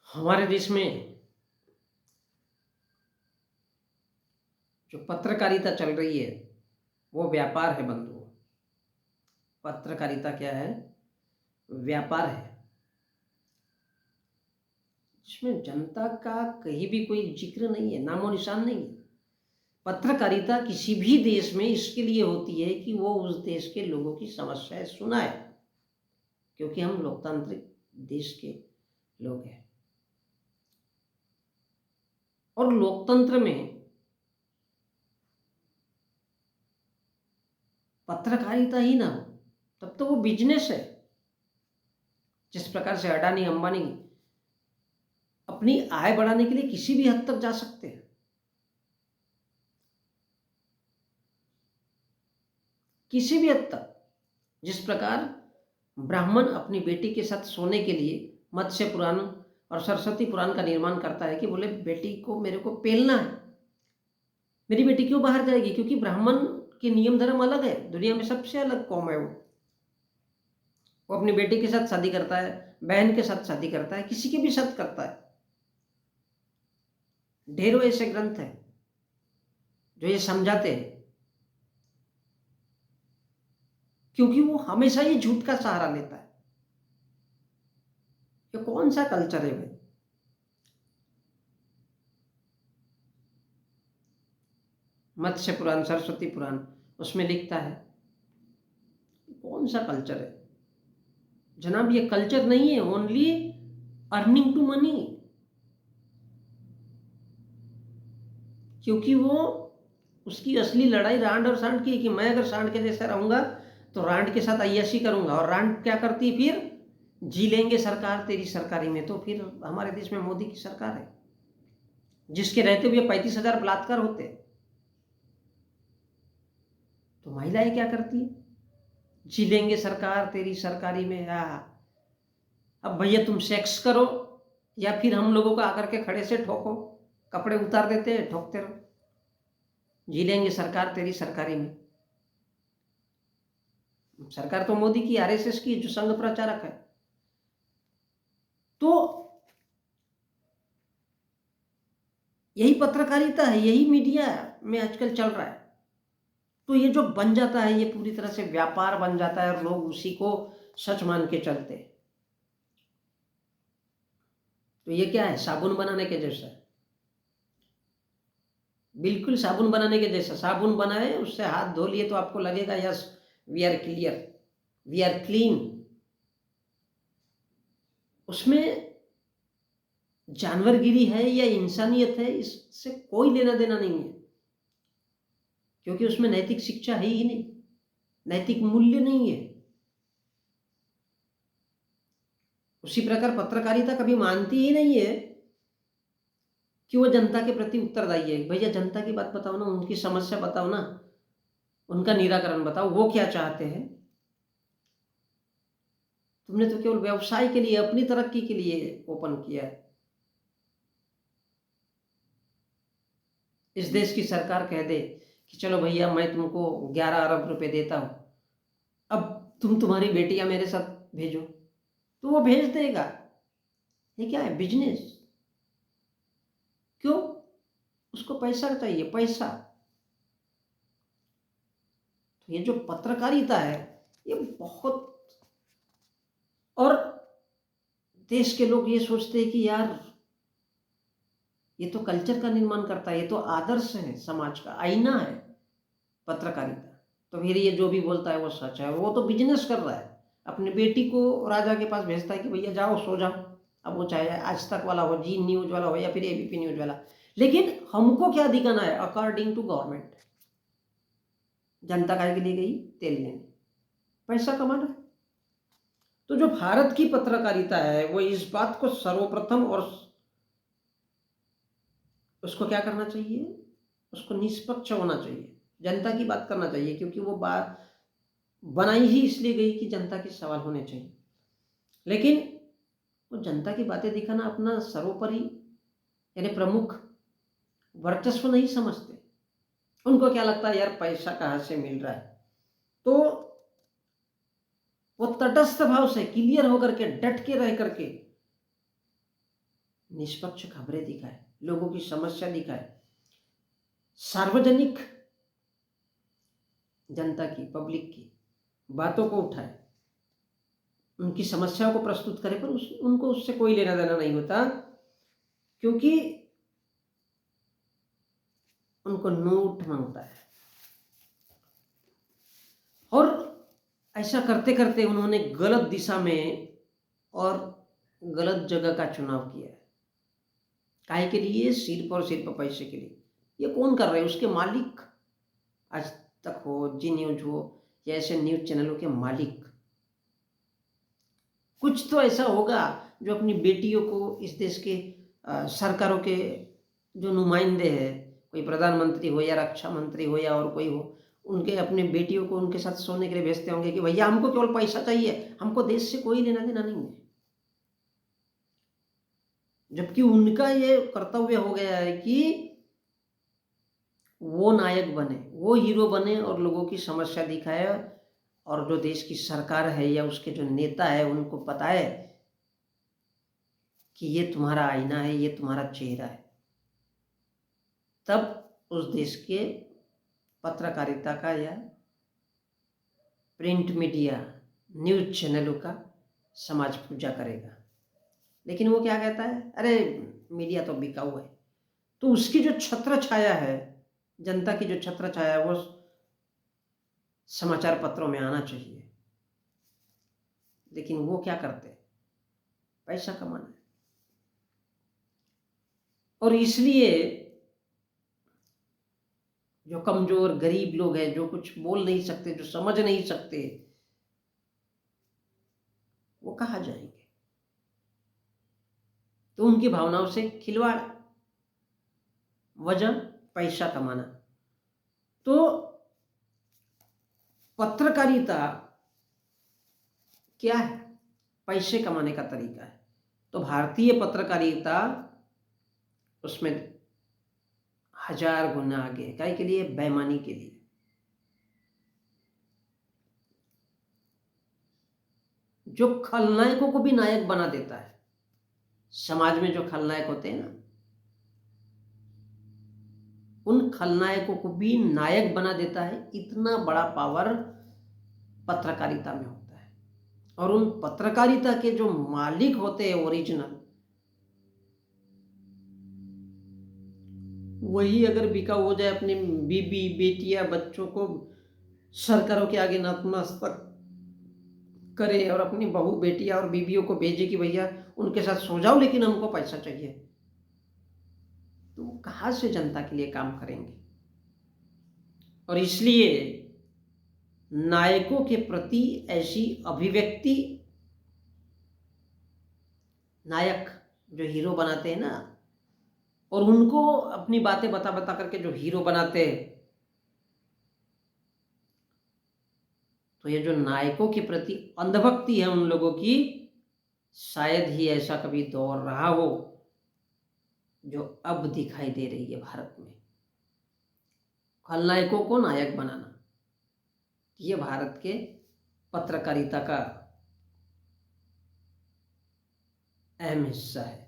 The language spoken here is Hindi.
हमारे देश में जो पत्रकारिता चल रही है वो व्यापार है बंधुओं। पत्रकारिता क्या है? व्यापार है। इसमें जनता का कहीं भी कोई जिक्र नहीं है, नामो निशान नहीं है। पत्रकारिता किसी भी देश में इसके लिए होती है कि वो उस देश के लोगों की समस्याएं सुनाए, क्योंकि हम लोकतांत्रिक देश के लोग हैं। और लोकतंत्र में पत्रकारिता ही ना हो तब तो वो बिजनेस है। जिस प्रकार से अडानी अंबानी अपनी आय बढ़ाने के लिए किसी भी हद तक जा सकते हैं, किसी भी हद तक। जिस प्रकार ब्राह्मण अपनी बेटी के साथ सोने के लिए मत्स्य पुराण और सरस्वती पुराण का निर्माण करता है कि बोले बेटी को मेरे को पेलना है, मेरी बेटी क्यों बाहर जाएगी, क्योंकि ब्राह्मण के नियम धर्म अलग है, दुनिया में सबसे अलग कौम है वो अपनी बेटी के साथ शादी करता है, बहन के साथ शादी करता है, किसी के भी साथ करता है। ढेरों ऐसे ग्रंथ हैं जो ये समझाते हैं, क्योंकि वो हमेशा ये झूठ का सहारा लेता है। ये कौन सा कल्चर है भाई? मत्स्य पुराण सरस्वती पुराण उसमें लिखता है, कौन सा कल्चर है जनाब? ये कल्चर नहीं है, ओनली अर्निंग टू मनी। क्योंकि वो उसकी असली लड़ाई रांड और सांड की है कि मैं अगर सांड के जैसा रहूंगा तो रांड के साथ अय्याशी करूंगा। और रांड क्या करती है फिर? जी लेंगे सरकार तेरी सरकारी में। तो फिर हमारे देश में मोदी की सरकार है जिसके रहते हुए 35,000 बलात्कार होते हैं। तो महिलाएं क्या करती है? जी लेंगे सरकार तेरी सरकारी में। अब भैया तुम सेक्स करो या फिर हम लोगों को आकर के खड़े से ठोको, कपड़े उतार देते हैं, ठोकते रहो, जी लेंगे सरकार तेरी सरकारी में। सरकार तो मोदी की, आरएसएस की, जो संघ प्रचारक है। तो यही पत्रकारिता है, यही मीडिया में आजकल चल रहा है। तो ये जो बन जाता है ये पूरी तरह से व्यापार बन जाता है और लोग उसी को सच मान के चलते हैं। तो ये क्या है? साबुन बनाने के जैसा है, बिल्कुल साबुन बनाने के जैसा। साबुन बनाए, उससे हाथ धो लिए तो आपको लगेगा yes we are clear, we are clean. उसमें जानवरगिरी है या इंसानियत है, इससे कोई लेना देना नहीं है, क्योंकि उसमें नैतिक शिक्षा है ही नहीं, नैतिक मूल्य नहीं है। उसी प्रकार पत्रकारिता कभी मानती ही नहीं है कि वो जनता के प्रति उत्तरदायी है। भैया जनता की बात बताओ ना, उनकी समस्या बताओ ना, उनका निराकरण बताओ, वो क्या चाहते हैं। तुमने तो केवल व्यवसाय के लिए, अपनी तरक्की के लिए ओपन किया है। इस देश की सरकार कह दे कि चलो भैया मैं तुमको 11 अरब रुपए देता हूं, अब तुम तुम्हारी बेटियां मेरे साथ भेजो, तो वो भेज देगा। ये क्या है? बिजनेस। क्यों? उसको पैसा चाहिए, पैसा। तो ये जो पत्रकारिता है ये बहुत, और देश के लोग ये सोचते हैं कि यार ये तो कल्चर का निर्माण करता है, ये तो आदर्श है, समाज का आईना है पत्रकारिता। तो फिर ये जो भी बोलता है वो सच है, वो तो बिजनेस कर रहा है। अपनी बेटी को राजा के पास भेजता है कि भैया जाओ सो जाओ, अब वो चाहे आज तक वाला हो, जी न्यूज वाला हो या फिर एबीपी न्यूज वाला। लेकिन हमको क्या दिखाना है? According to government. जनता काय के लिए गई? तेल लेने, पैसा कमाना है। तो जो भारत की पत्रकारिता है वो इस बात को सर्वप्रथम, और उसको क्या करना चाहिए? उसको निष्पक्ष होना चाहिए, जनता की बात करना चाहिए, क्योंकि वो बात बनाई ही इसलिए गई कि जनता के सवाल होने चाहिए। लेकिन वो जनता की बातें दिखाना अपना सर्वोपरि यानी प्रमुख वर्चस्व नहीं समझते। उनको क्या लगता है यार पैसा कहाँ से मिल रहा है। तो वो तटस्थ भाव से, क्लियर होकर के, डट के रह करके निष्पक्ष खबरें दिखाए, लोगों की समस्या दिखाए, सार्वजनिक जनता की, पब्लिक की बातों को उठाए, उनकी समस्याओं को प्रस्तुत करे, पर उनको उससे कोई लेना देना नहीं होता, क्योंकि उनको नोट मांगता है। और ऐसा करते करते उन्होंने गलत दिशा में और गलत जगह का चुनाव किया है। काहे के लिए? सिर्फ पैसे के लिए। ये कौन कर रहे हैं? उसके मालिक, आज तक हो, जी न्यूज हो, या ऐसे न्यूज चैनलों के मालिक। कुछ तो ऐसा होगा जो अपनी बेटियों को इस देश के सरकारों के जो नुमाइंदे हैं, कोई प्रधानमंत्री हो या रक्षा मंत्री हो या और कोई हो, उनके अपने बेटियों को उनके साथ सोने के लिए भेजते होंगे कि भैया हमको केवल पैसा चाहिए, हमको देश से कोई लेना देना नहीं है। जबकि उनका ये कर्तव्य हो गया है कि वो नायक बने, वो हीरो बने और लोगों की समस्या दिखाए, और जो देश की सरकार है या उसके जो नेता है उनको बताए कि ये तुम्हारा आईना है, ये तुम्हारा चेहरा है। तब उस देश के पत्रकारिता का या प्रिंट मीडिया, न्यूज चैनलों का समाज पूजा करेगा। लेकिन वो क्या कहता है? अरे मीडिया तो बिकाऊ है। तो उसकी जो छत्र छाया है, जनता की जो छत्र छाया है, वो समाचार पत्रों में आना चाहिए। लेकिन वो क्या करते? पैसा कमाना है। और इसलिए जो कमजोर गरीब लोग हैं, जो कुछ बोल नहीं सकते, जो समझ नहीं सकते, वो कहाँ जाएंगे? तो उनकी भावनाओं से खिलवाड़, वजह पैसा कमाना। तो पत्रकारिता क्या है? पैसे कमाने का तरीका है। तो भारतीय पत्रकारिता उसमें 1000 गुना आगे है। काहे के लिए? बेईमानी के लिए। जो खलनायकों को भी नायक बना देता है। समाज में जो खलनायक होते हैं ना, उन खलनायकों को भी नायक बना देता है। इतना बड़ा पावर पत्रकारिता में होता है। और उन पत्रकारिता के जो मालिक होते हैं ओरिजिनल, वही अगर बिकाऊ हो जाए, अपने बीबी, बेटियां, बच्चों को सरकारों के आगे नतमस्तक करे और अपनी बहू, बेटियां और बीबियों को भेजे कि भैया उनके साथ सो जाओ लेकिन हमको पैसा चाहिए, तो वो कहाँ से जनता के लिए काम करेंगे? और इसलिए नायकों के प्रति ऐसी अभिव्यक्ति, नायक जो हीरो बनाते हैं ना, और उनको अपनी बातें बता बता करके जो हीरो बनाते हैं, तो ये जो नायकों के प्रति अंधभक्ति है उन लोगों की, शायद ही ऐसा कभी दौर रहा हो जो अब दिखाई दे रही है भारत में। खलनायकों को नायक बनाना, ये भारत के पत्रकारिता का अहम हिस्सा है।